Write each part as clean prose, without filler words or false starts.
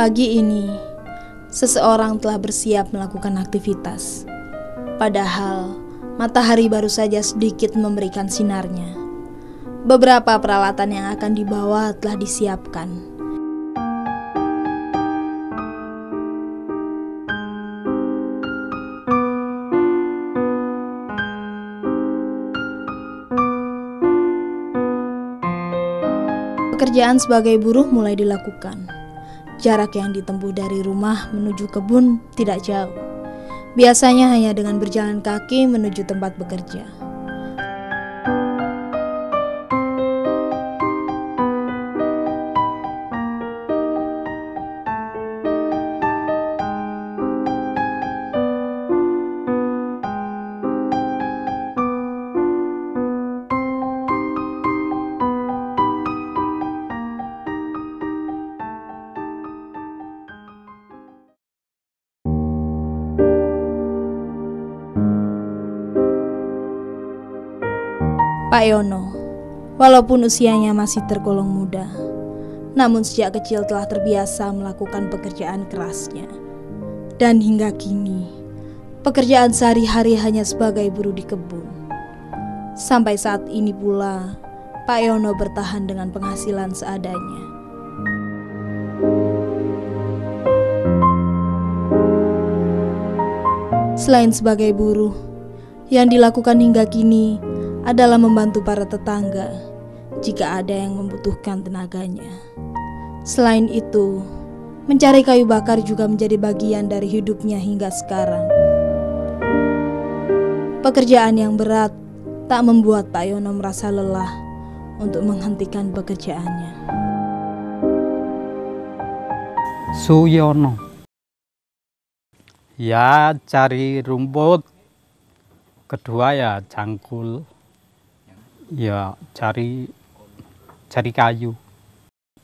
Pagi ini, seseorang telah bersiap melakukan aktivitas. Padahal, matahari baru saja sedikit memberikan sinarnya. Beberapa peralatan yang akan dibawa telah disiapkan. Pekerjaan sebagai buruh mulai dilakukan. Jarak yang ditempuh dari rumah menuju kebun tidak jauh. Biasanya hanya dengan berjalan kaki menuju tempat bekerja. Pak Yono, walaupun usianya masih tergolong muda, namun sejak kecil telah terbiasa melakukan pekerjaan kerasnya. Dan hingga kini, pekerjaan sehari-hari hanya sebagai buruh di kebun. Sampai saat ini pula, Pak Yono bertahan dengan penghasilan seadanya. Selain sebagai buruh, yang dilakukan hingga kini adalah membantu para tetangga jika ada yang membutuhkan tenaganya. Selain itu, mencari kayu bakar juga menjadi bagian dari hidupnya hingga sekarang. Pekerjaan yang berat tak membuat Pak Yono merasa lelah untuk menghentikan pekerjaannya. Suyono, ya cari rumput, kedua ya cangkul, ya cari kayu.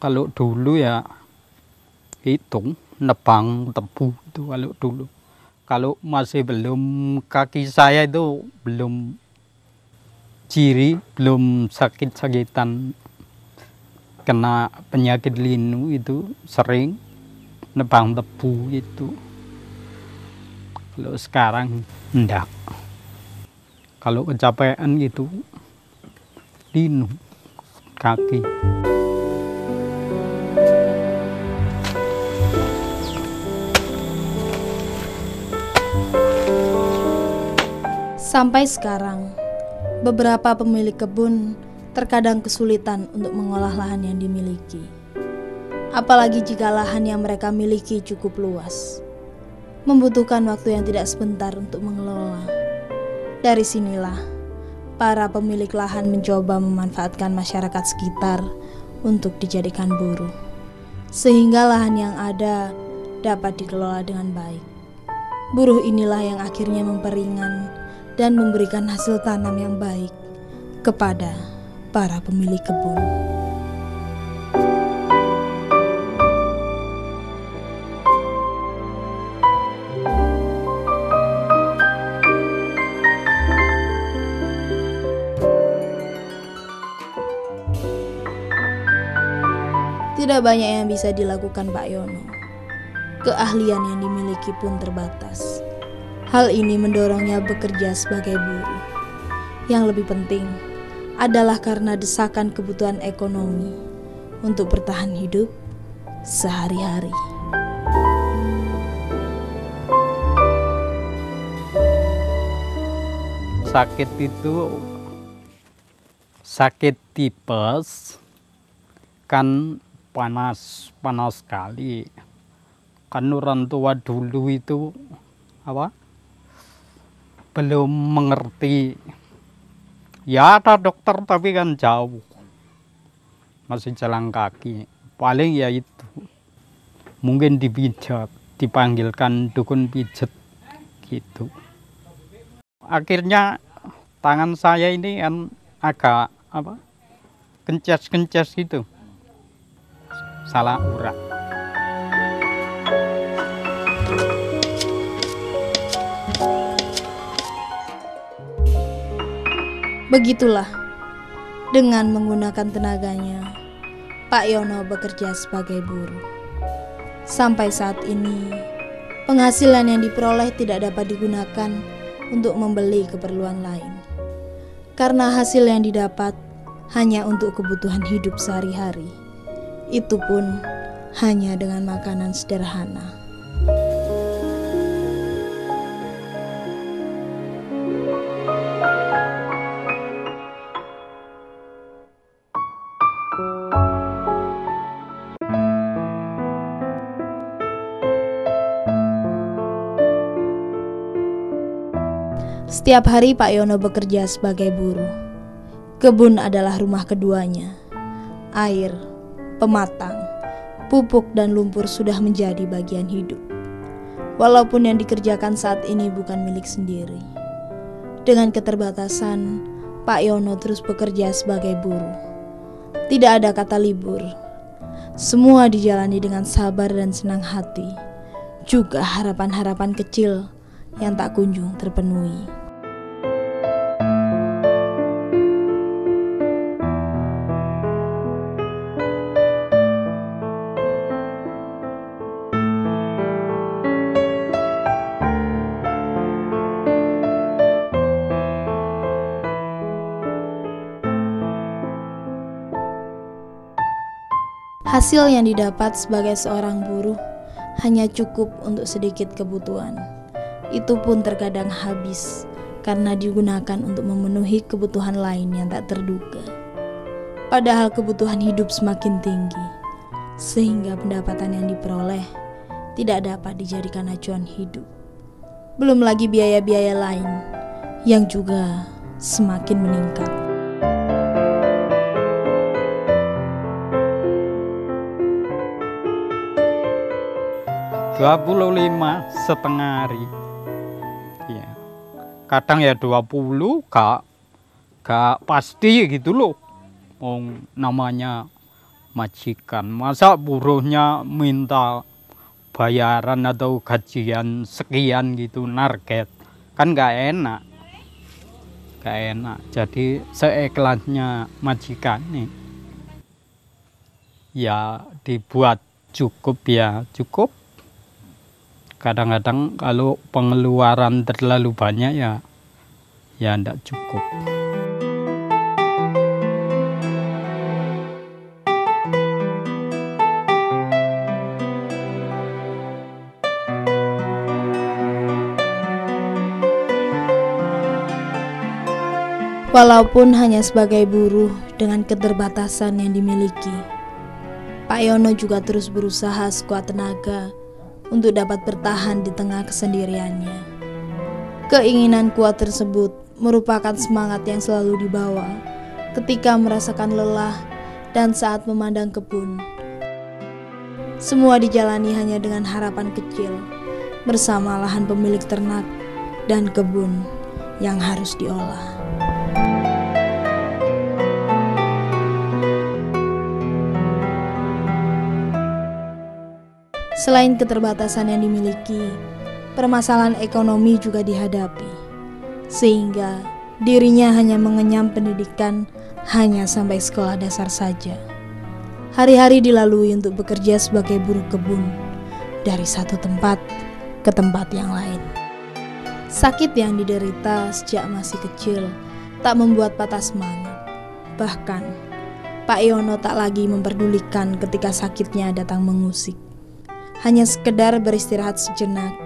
Kalau dulu ya hitung nebang tebu itu kalau dulu. Kalau masih belum, kaki saya itu belum ciri, belum sakit-sakitan kena penyakit linu, itu sering nebang tebu itu. Kalau sekarang enggak. Kalau kecapean gitu linu kaki. Sampai sekarang, beberapa pemilik kebun terkadang kesulitan untuk mengolah lahan yang dimiliki. Apalagi jika lahan yang mereka miliki cukup luas, membutuhkan waktu yang tidak sebentar untuk mengelola. Dari sinilah para pemilik lahan mencoba memanfaatkan masyarakat sekitar untuk dijadikan buruh, sehingga lahan yang ada dapat dikelola dengan baik. Buruh inilah yang akhirnya memperingan dan memberikan hasil tanam yang baik kepada para pemilik kebun. Tidak banyak yang bisa dilakukan Pak Yono. Keahlian yang dimiliki pun terbatas. Hal ini mendorongnya bekerja sebagai buruh. Yang lebih penting adalah karena desakan kebutuhan ekonomi untuk bertahan hidup sehari-hari. Sakit itu sakit tipes, kan panas sekali. Kan orang tua dulu itu belum mengerti. Ya ada dokter tapi kan jauh, masih jalan kaki. Paling ya itu, mungkin dipijat, dipanggilkan dukun pijet gitu. Akhirnya tangan saya ini kan agak kences gitu, salah urat. Begitulah, dengan menggunakan tenaganya, Pak Yono bekerja sebagai buruh. Sampai saat ini, penghasilan yang diperoleh tidak dapat digunakan untuk membeli keperluan lain. Karena hasil yang didapat hanya untuk kebutuhan hidup sehari-hari. Itu pun hanya dengan makanan sederhana. Setiap hari Pak Yono bekerja sebagai buruh. Kebun adalah rumah keduanya. Air, pematang, pupuk dan lumpur sudah menjadi bagian hidup. Walaupun yang dikerjakan saat ini bukan milik sendiri. Dengan keterbatasan, Pak Yono terus bekerja sebagai buruh. Tidak ada kata libur. Semua dijalani dengan sabar dan senang hati. Juga harapan-harapan kecil yang tak kunjung terpenuhi. Hasil yang didapat sebagai seorang buruh hanya cukup untuk sedikit kebutuhan. Itu pun terkadang habis karena digunakan untuk memenuhi kebutuhan lain yang tak terduga. Padahal kebutuhan hidup semakin tinggi, sehingga pendapatan yang diperoleh tidak dapat dijadikan acuan hidup. Belum lagi biaya-biaya lain yang juga semakin meningkat. 25 setengah hari. Ya. Kadang ya 20, gak pasti gitu loh. Namanya majikan. Masa buruhnya minta bayaran atau gajian sekian gitu, target. Kan gak enak. Gak enak. Jadi seikhlasnya majikan nih. Ya dibuat cukup ya cukup. Kadang-kadang kalau pengeluaran terlalu banyak ya enggak cukup. Walaupun hanya sebagai buruh dengan keterbatasan yang dimiliki, Pak Yono juga terus berusaha sekuat tenaga untuk dapat bertahan di tengah kesendiriannya. Keinginan kuat tersebut merupakan semangat yang selalu dibawa ketika merasakan lelah dan saat memandang kebun. Semua dijalani hanya dengan harapan kecil bersama lahan pemilik ternak dan kebun yang harus diolah. Selain keterbatasan yang dimiliki, permasalahan ekonomi juga dihadapi, sehingga dirinya hanya mengenyam pendidikan hanya sampai sekolah dasar saja. Hari-hari dilalui untuk bekerja sebagai buruh kebun dari satu tempat ke tempat yang lain. Sakit yang diderita sejak masih kecil tak membuat patah semangat. Bahkan, Pak Yono tak lagi memperdulikan ketika sakitnya datang mengusik. Hanya sekedar beristirahat sejenak,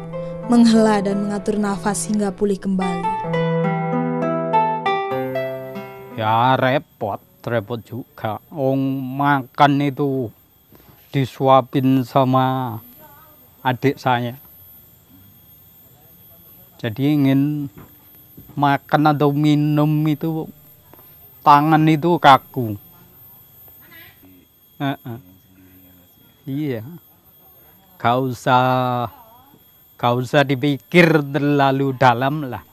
menghela dan mengatur nafas hingga pulih kembali. Ya repot juga. Makan itu disuapin sama adik saya. Jadi ingin makan atau minum itu tangan itu kaku. Iya. Gak usah dipikir terlalu dalam lah.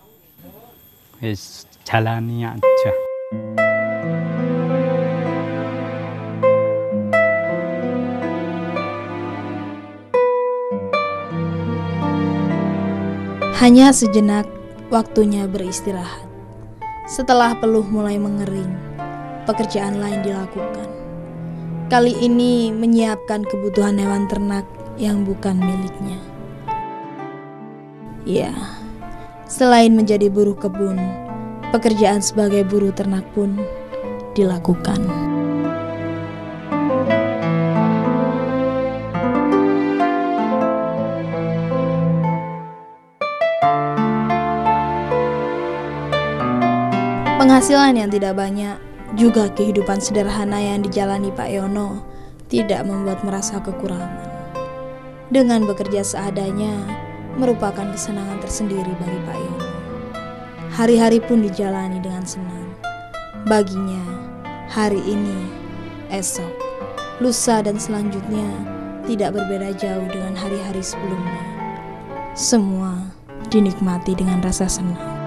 Wis jalani aja. Hanya sejenak waktunya beristirahat. Setelah peluh mulai mengering, pekerjaan lain dilakukan. Kali ini menyiapkan kebutuhan hewan ternak yang bukan miliknya. Ya, selain menjadi buruh kebun, pekerjaan sebagai buruh ternak pun dilakukan. Penghasilan yang tidak banyak, juga kehidupan sederhana yang dijalani Pak Yono tidak membuat merasa kekurangan. Dengan bekerja seadanya merupakan kesenangan tersendiri bagi Pak Yono. Hari-hari pun dijalani dengan senang. Baginya, hari ini, esok, lusa dan selanjutnya tidak berbeda jauh dengan hari-hari sebelumnya. Semua dinikmati dengan rasa senang.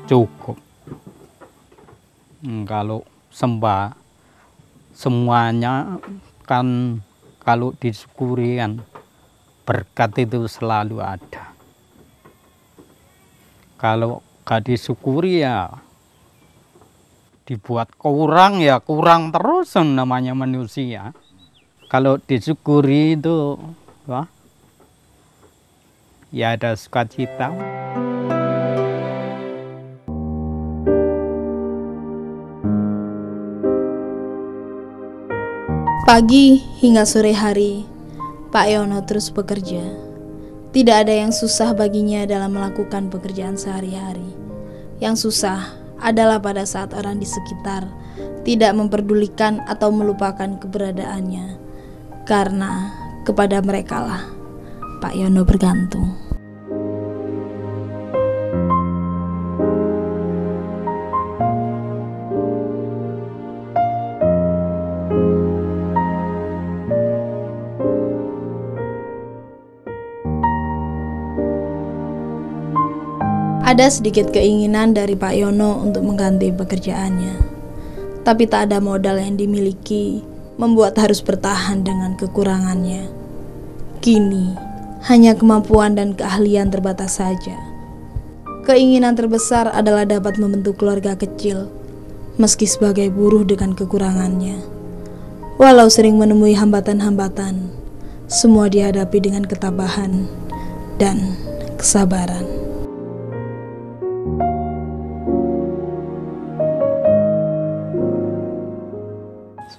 Cukup. Kalau sembah semuanya kan, kalau disyukuri kan berkat itu selalu ada. Kalau gak disyukuri ya dibuat kurang, ya kurang terus namanya manusia. Kalau disyukuri itu wah, ya ada sukacita. Pagi hingga sore hari, Pak Yono terus bekerja. Tidak ada yang susah baginya dalam melakukan pekerjaan sehari-hari. Yang susah adalah pada saat orang di sekitar tidak memperdulikan atau melupakan keberadaannya, karena kepada merekalah Pak Yono bergantung. Ada sedikit keinginan dari Pak Yono untuk mengganti pekerjaannya, tapi tak ada modal yang dimiliki, membuat harus bertahan dengan kekurangannya. Kini, hanya kemampuan dan keahlian terbatas saja. Keinginan terbesar adalah dapat membentuk keluarga kecil, meski sebagai buruh dengan kekurangannya. Walau sering menemui hambatan-hambatan, semua dihadapi dengan ketabahan dan kesabaran.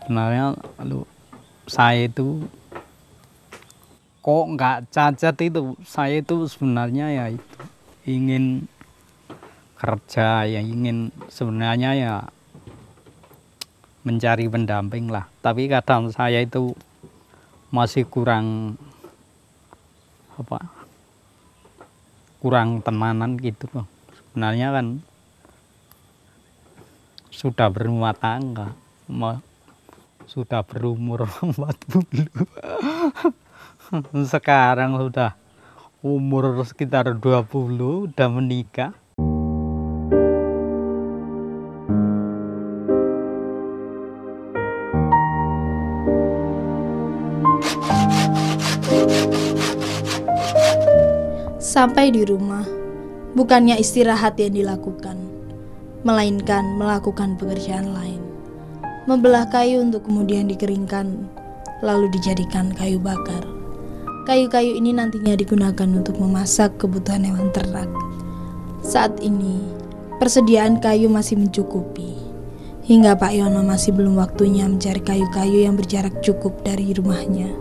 Sebenarnya kalau saya itu kok nggak cacat itu, saya itu sebenarnya ya itu ingin kerja, ya ingin sebenarnya ya mencari pendamping lah. Tapi kadang saya itu masih kurang kurang tenanan gitu loh. Sebenarnya kan sudah berumah tangga, sudah berumur 40. Sekarang sudah umur sekitar 20, udah menikah. Sampai di rumah, bukannya istirahat yang dilakukan, melainkan melakukan pekerjaan lain. Membelah kayu untuk kemudian dikeringkan, lalu dijadikan kayu bakar. Kayu-kayu ini nantinya digunakan untuk memasak kebutuhan hewan ternak. Saat ini, persediaan kayu masih mencukupi, hingga Pak Yono masih belum waktunya mencari kayu-kayu yang berjarak cukup dari rumahnya.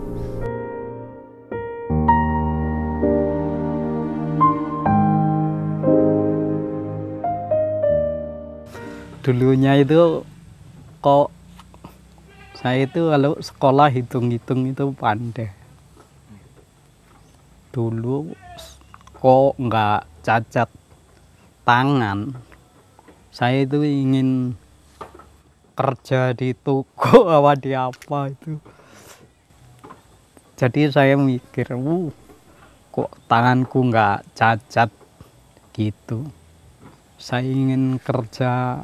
Dulunya itu kok saya itu kalau sekolah hitung-hitung itu pandai. Dulu kok nggak cacat tangan, saya itu ingin kerja di toko apa di apa itu. Jadi saya mikir, kok tanganku nggak cacat gitu. Saya ingin kerja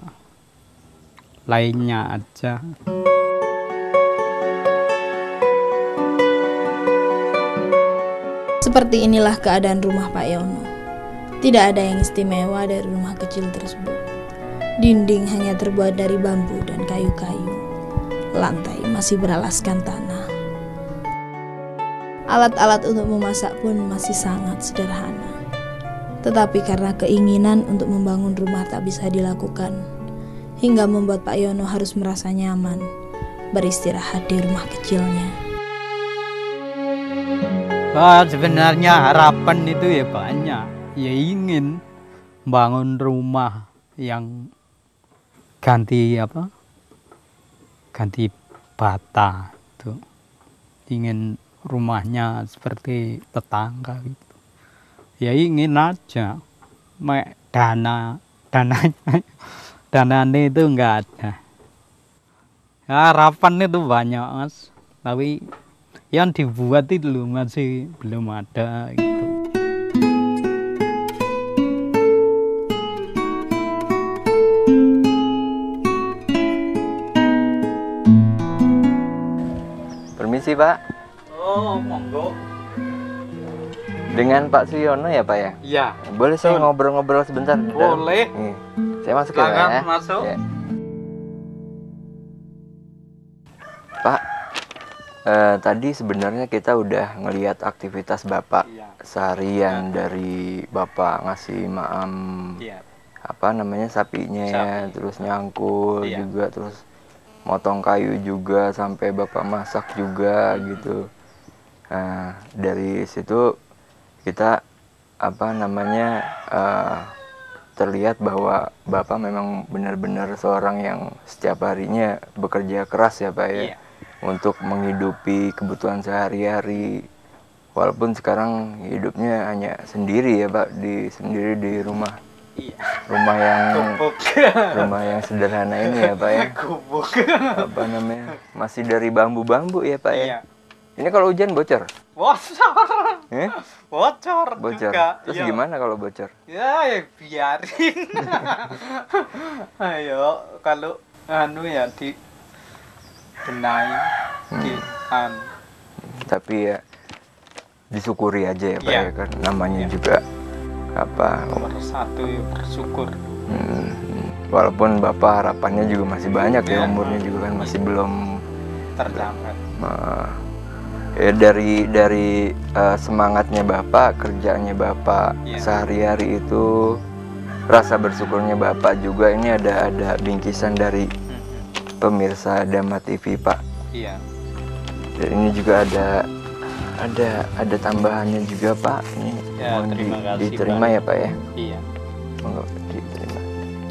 lainnya aja. Seperti inilah keadaan rumah Pak Yono. Tidak ada yang istimewa dari rumah kecil tersebut. Dinding hanya terbuat dari bambu dan kayu-kayu. Lantai masih beralaskan tanah. Alat-alat untuk memasak pun masih sangat sederhana. Tetapi karena keinginan untuk membangun rumah tak bisa dilakukan, hingga membuat Pak Yono harus merasa nyaman beristirahat di rumah kecilnya. Sebenarnya harapan itu ya banyak. Ya ingin bangun rumah yang ganti bata itu. Ingin rumahnya seperti tetangga gitu. Ya ingin aja. Dananya itu enggak ada. Ya, harapan itu banyak, Mas. Tapi yang dibuat itu masih belum ada gitu. Permisi, Pak. Oh, monggo. Dengan Pak Suyono ya, Pak ya? Iya. Boleh saya ngobrol-ngobrol sebentar? Boleh. Nih, saya masuk ya, Pak ya? Masuk. Ya. Pak, tadi sebenarnya kita udah ngelihat aktivitas Bapak seharian dari Bapak ngasih maam sapinya ya, terus nyangkul juga, terus motong kayu juga, sampai Bapak masak juga gitu. Nah, dari situ kita terlihat bahwa Bapak memang benar-benar seorang yang setiap harinya bekerja keras ya, Pak ya, untuk menghidupi kebutuhan sehari-hari. Walaupun sekarang hidupnya hanya sendiri ya, Pak, sendiri di rumah. Rumah yang sederhana ini ya, Pak ya. Masih dari bambu-bambu ya, Pak ya. Ini kalau hujan bocor? Bocor juga. Terus gimana kalau bocor? Ya biarin. Ayo, kalau dibenahi, Tapi ya disyukuri aja ya, Pak ya, kan namanya juga nomor satu ya, bersyukur. Walaupun Bapak harapannya juga masih banyak ya, umurnya juga kan masih belum tercapai. Ya dari semangatnya Bapak, kerjanya Bapak sehari-hari itu, rasa bersyukurnya Bapak juga, ini ada bingkisan dari pemirsa Dhamma TV, Pak. Iya. Dan ini juga ada tambahannya juga, Pak. Ini mohon diterima ya, Pak ya. Iya. Monggo diterima.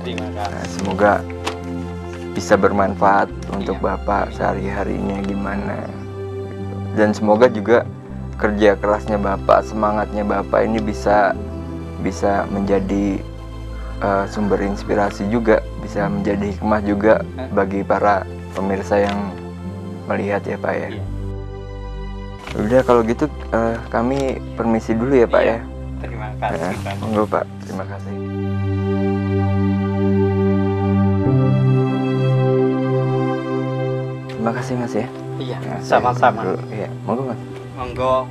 Terima kasih. Nah, semoga bisa bermanfaat untuk Bapak sehari-harinya gimana. Dan semoga juga kerja kerasnya Bapak, semangatnya Bapak ini bisa menjadi sumber inspirasi juga, bisa menjadi hikmah juga bagi para pemirsa yang melihat ya, Pak ya. Udah kalau gitu kami permisi dulu ya, Pak ya. Terima kasih, Pak. Monggo, Pak. Terima kasih. Terima kasih, Mas ya. Iya, Nah, sama-sama. Iya, monggo, Mas. Monggo.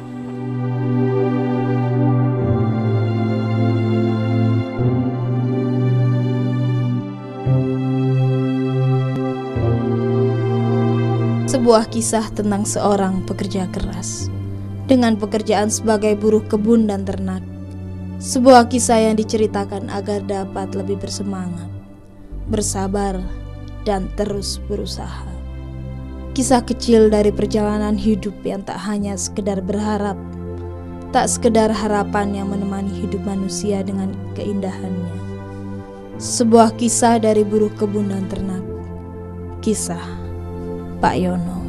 Sebuah kisah tentang seorang pekerja keras dengan pekerjaan sebagai buruh kebun dan ternak. Sebuah kisah yang diceritakan agar dapat lebih bersemangat, bersabar, dan terus berusaha. Kisah kecil dari perjalanan hidup yang tak hanya sekedar berharap, tak sekedar harapan yang menemani hidup manusia dengan keindahannya. Sebuah kisah dari buruh kebun dan ternak. Kisah Pak Yono.